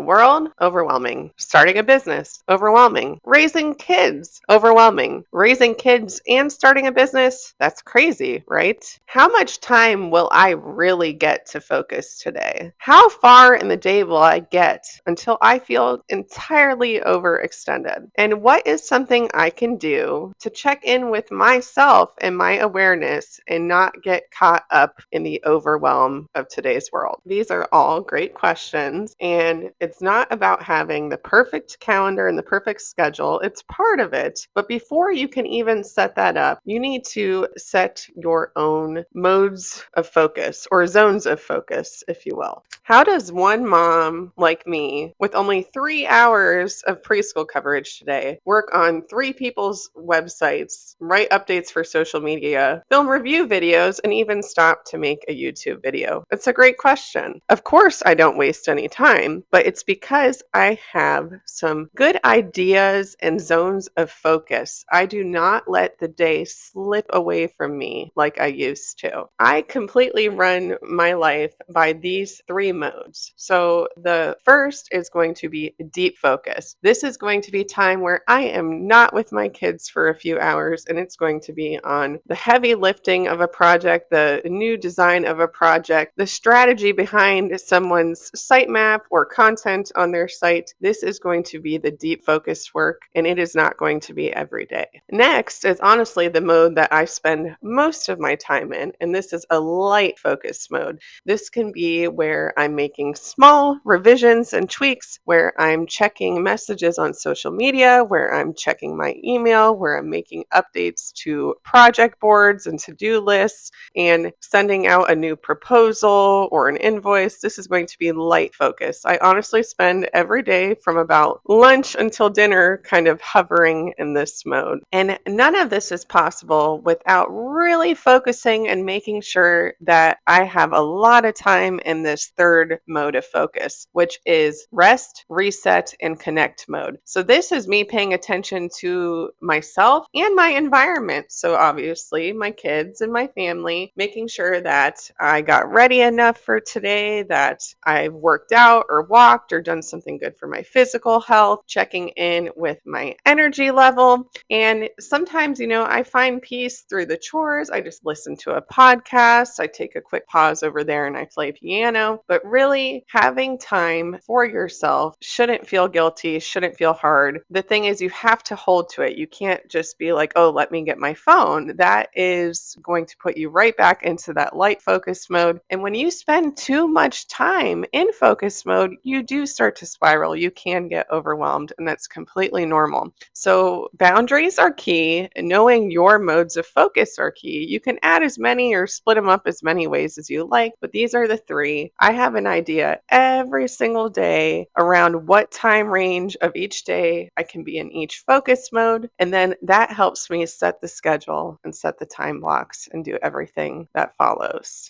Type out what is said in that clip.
world, overwhelming. Starting a business, overwhelming. Raising kids, overwhelming. Raising kids and starting a business, that's crazy, right? How much time will I really get to focus today? How far in the day will I get until I feel entirely overextended? And what is something I can do to check in with myself and my awareness and not get caught up in the overwhelm of today's world? These are all great questions, and it's not about having the perfect calendar and the perfect schedule. It's part of it. But before you can even set that up, you need to set your own modes of focus or zones of focus, if you will. How does one mom like me, with only 3 hours of preschool coverage today, work on three people's websites, write updates for social media, film review videos, and even stop to make a YouTube video? It's a great question. Of course, I don't waste any time, but it's because I have some good ideas and zones of focus. I do not let the day slip away from me like I used to. I completely run my life by these three modes. So the first is going to be deep focus. This is going to be time where I am not with my kids for a few hours, and it's going to be on the heavy lifting of a project, the new design of a project, the strategy behind someone's sitemap or content on their site. This is going to be the deep focus work, and it is not going to be every day. Next is honestly the mode that I spend most of my time in, and this is a light focus mode. This can be where I'm making small revisions and tweaks, where I'm checking messages on social media, where I'm checking my email, where I'm making updates to project boards and to-do lists, and sending out a new proposal or an invoice. This is going to be light focus. I honestly spend every day from about lunch until dinner kind of hovering in this mode. And none of this is possible without really focusing and making sure that I have a lot of time in this third mode of focus, which is rest, reset, and connect mode. So this is me paying attention to myself and my environment. So obviously my kids and my family, making sure that I got ready enough for today, that I've worked out or walked or done something good for my physical health, checking in with my energy level. And sometimes, I find peace through the chores. I just listen to a podcast. I take a quick pause over there and I play piano. But really, having time for yourself shouldn't feel guilty, shouldn't feel hard. The thing is, you have to hold to it. You can't just be like, oh, let me get my phone. That is going to put you right back into that light focus mode. And when you spend too much time in focus mode, you do start to spiral. You can get overwhelmed, and that's completely normal. So boundaries are key. Knowing your modes of focus are key. You can add as many or split them up as many ways as you like, but these are the three. I have an idea every single day around what time range of each day I can be in each focus mode, and then that helps me set the schedule and set the time blocks and do everything that follows.